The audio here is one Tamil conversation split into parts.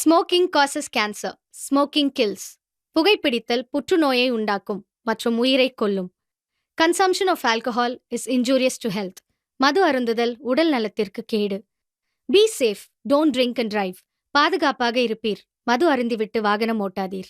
Smoking causes cancer. Smoking kills. புகைப்பிடித்தல் புற்றுநோயை உண்டாக்கும் மற்றும் உயிரைக் கொல்லும். Consumption of alcohol is injurious to health. மது அருந்துதல் உடல் நலத்திற்கு கேடு. Be safe, don't drink and drive. பாதுகாப்பாக இருப்பீர். மது அருந்திவிட்டு வாகனம் ஓட்டாதீர்.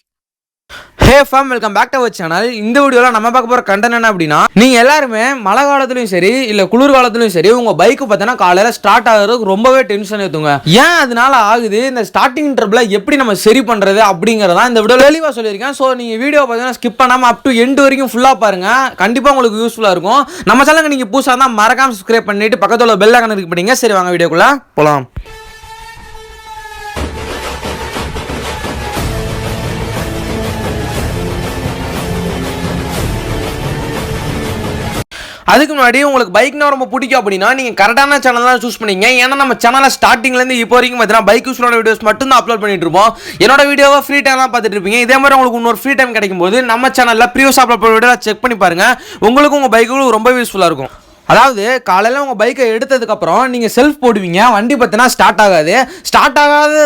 Hey fam, welcome back to our channel. இந்த வீடியோவில் நம்ம பார்க்க போகிற கண்டென்ட் என்ன அப்படின்னா, நீங்கள் எல்லாருமே மழை காலத்துலையும் சரி இல்லை குளிர் காலத்துலையும் சரி உங்கள் பைக்கு பார்த்தீங்கன்னா காலையில் ஸ்டார்ட் ஆகிறதுக்கு ரொம்பவே டென்ஷன் ஏற்றுங்க. ஏன் அதனால ஆகுது, இந்த ஸ்டார்டிங் ட்ரபிளை எப்படி நம்ம சரி பண்ணுறது அப்படிங்கிறதான் இந்த வீடியோ தெளிவாக சொல்லியிருக்கேன். ஸோ நீங்கள் வீடியோ பார்த்தீங்கன்னா ஸ்கிப் பண்ணாமல் அப் டு எண்ட் வரைக்கும் ஃபுல்லாக பாருங்கள். கண்டிப்பாக உங்களுக்கு யூஸ்ஃபுல்லாக இருக்கும். நம்ம சேனலுக்கு நீங்கள் புதுசாக இருந்தால் மறக்காமல் சப்ஸ்கிரைப் பண்ணிட்டு பக்கத்தில் பெல் ஐகான் கிளிக் பண்ணிங்க. சரி வாங்க வீடியோக்குள்ளே போகலாம். அதுக்கு முன்னாடி உங்களுக்கு பைக்னா ரொம்ப பிடிக்கும் அப்படின்னா நீங்கள் கரெக்டான சேனல் தான் சூஸ் பண்ணீங்க. ஏன்னா நம்ம சேனலில் ஸ்டார்டிங்லேருந்து இப்போ வரைக்கும் பார்த்தீங்கன்னா பைக் யூஸ்ஃபுல்லான வீடியோஸ் மட்டும் தான் அப்லோட் பண்ணிட்டு இருப்போம். என்னோட வீடியோவை ஃப்ரீ டைம் தான் பார்த்துட்டு இருப்பீங்க. இதே மாதிரி உங்களுக்கு இன்னொரு ஃப்ரீ டைம் கிடைக்கும் போது நம்ம சேனலில் ப்ரீவியஸ் அப்லோட் பண்ண வீடியோ செக் பண்ணி பாருங்க. உங்களுக்கு உங்கள் பைக்குகளுக்கு ரொம்ப யூஸ்ஃபுல்லாக இருக்கும். அதாவது காலையில் உங்கள் பைக்கை எடுத்ததுக்கப்புறம் நீங்கள் செல்ஃப் போடுவீங்க. வண்டி பார்த்தீங்கன்னா ஸ்டார்ட் ஆகாது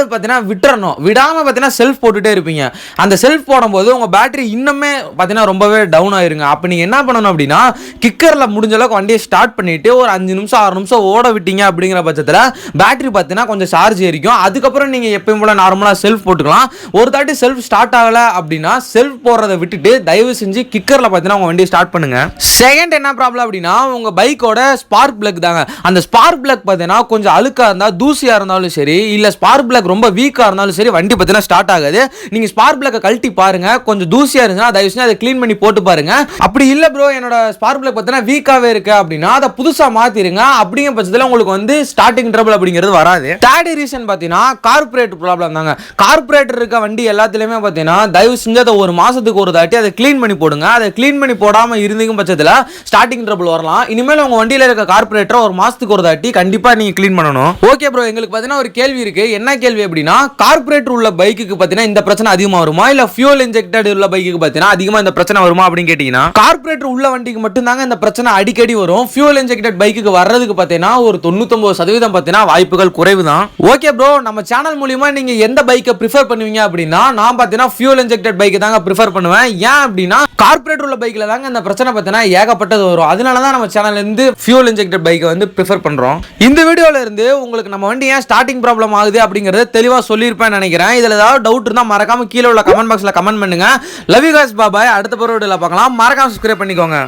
பார்த்தீங்கன்னா விட்டுறணும். விடாமல் பார்த்தீங்கன்னா செல்ஃப் போட்டுகிட்டே இருப்பீங்க. அந்த செல்ஃப் போடும்போது உங்கள் பேட்டரி இன்னுமே பார்த்தீங்கன்னா ரொம்பவே டவுன் ஆயிருங்க. அப்போ நீங்கள் என்ன பண்ணணும் அப்படின்னா, கிக்கரில் முடிஞ்ச அளவுக்கு வண்டியை ஸ்டார்ட் பண்ணிவிட்டு ஒரு 5 நிமிஷம் 6 நிமிஷம் ஓட விட்டீங்க அப்படிங்கிற பட்சத்தில் பேட்டரி பார்த்தீங்கன்னா கொஞ்சம் சார்ஜ் ஏறிக்கும். அதுக்கப்புறம் நீங்கள் எப்பயும் போல நார்மலாக செல்ஃப் போட்டுக்கலாம். ஒரு தாட்டி செல்ஃப் ஸ்டார்ட் ஆகலை அப்படின்னா செல்ஃப் போடுறதை விட்டுட்டு தயவு செஞ்சு கிக்கரில் பார்த்தீங்கன்னா உங்கள் வண்டியை ஸ்டார்ட் பண்ணுங்க. செகண்ட் என்ன ப்ராப்ளம் அப்படின்னா, உங்கள் பைக்கோட ஸ்பார்க் பிளக் தாங்க. அந்த ஸ்பார்க் பிளக் பார்த்தீங்கன்னா கொஞ்சம் அழுக்கா இருந்தா, தூசியா இருந்தாலும் சரி, இல்ல ஸ்பார்க் பிளக் ரொம்ப வீக்கா இருந்தாலும் சரி, வண்டி பார்த்தீங்கன்னா ஸ்டார்ட் ஆகாது. நீங்க ஸ்பார்க் பிளக்கை கழட்டி பாருங்க. கொஞ்சம் தூசியா இருந்துச்சுன்னா தயவு செஞ்சு அதை க்ளீன் பண்ணி போட்டு பாருங்க. அப்படி இல்ல ப்ரோ, என்னோட ஸ்பார்க் பிளக் பார்த்தீங்கன்னா வீக்காவே இருக்கு அப்படின்னா அதை புதுசா மாத்திருங்க. அப்படிங்கிற பட்சத்தில் உங்களுக்கு வந்து ஸ்டார்டிங் ட்ரபிள் அப்படிங்கிறது வராது. தேர்ட் ரீசன் பார்த்தீங்கன்னா கார்பரேட்டர் ப்ராப்ளம் தாங்க. கார்பரேட்டர் இருக்க வண்டி எல்லாத்துலயுமே பார்த்தீங்கன்னா தயவு செஞ்சு அதை ஒரு மாசத்துக்கு ஒரு தாட்டி அதை க்ளீன் பண்ணி போடுங்க. அதை க்ளீன் பண்ணி போடாம இருந்தீங்க பட்சத்தில் ஸ்டார்டிங் ட்ரபிள் வரலாம். இனிமேல் உங்க வண்டியில இருக்க கார்பரேட்டர் ஒரு மாசத்துக்கு ஒரு தாட்டி கண்டிப்பா நீங்க க்ளீன் பண்ணணும். ஓகே ப்ரோ, எங்களுக்கு பார்த்தீங்கன்னா ஒரு கேள்வி இருக்கு. என்ன கேள்வி அப்படின்னா, கார்பரேட்டர் உள்ள பைக்குக்கு பார்த்தீங்கன்னா இந்த பிரச்சனை அதிகமா வருமா, இல்ல ஃபியூல் இன்ஜெக்டட் உள்ள பைக்குக்கு பார்த்தீங்கன்னா அதிகமா இந்த பிரச்சனை வருமா அப்படின்னு கேட்டீங்கன்னா, கார்பரேட்டர் உள்ள வண்டிக்கு மட்டும் தாங்க இந்த பிரச்சனை அடிக்கடி வரும். ஃபியூல் இன்ஜெக்டட் பைக்குக்கு வர்றதுக்கு பார்த்தீங்கன்னா ஒரு 99% பார்த்தீங்கன்னா வாய்ப்புகள் குறைவு தான். ஓகே ப்ரோ, நம்ம சேனல் மூலமா நீங்க எந்த பைக்கை ப்ரிஃபர் பண்ணுவீங்க அப்படின்னா, நான் பார்த்தீங்கன்னா ஃபியூல் இன்ஜெக்டட் பைக்கு தாங்க ப்ரிஃபர் பண்ணுவேன். ஏன் அப்படின்னா கார்பரேட்டர் உள்ள பைக்ல தாங்க இந்த பிரச்சனை பார்த்தீங்கன்னா ஏகப்பட்டது வரும். அதனால தான் நம்ம சேனல்ல இருந்து ஃபியூல் இன்ஜெக்டட் பைக்கை வந்து ப்ரிஃபர் பண்றோம். இந்த வீடியோல இருந்து உங்களுக்கு நம்ம வண்டி ஏன் ஸ்டார்டிங் ப்ராப்ளம் ஆகுது அப்படிங்கறத தெளிவா சொல்லியிருப்பேன்னு நினைக்கிறேன். இதுல ஏதாவது டவுட் இருந்தா மறக்காம கீழே உள்ள கமெண்ட் பாக்ஸ்ல கமெண்ட் பண்ணுங்க. லவ் யூ गाइस, பாய். அடுத்த வீடியோல பார்க்கலாம். மறக்காம சப்ஸ்கிரைப் பண்ணிக்கோங்க.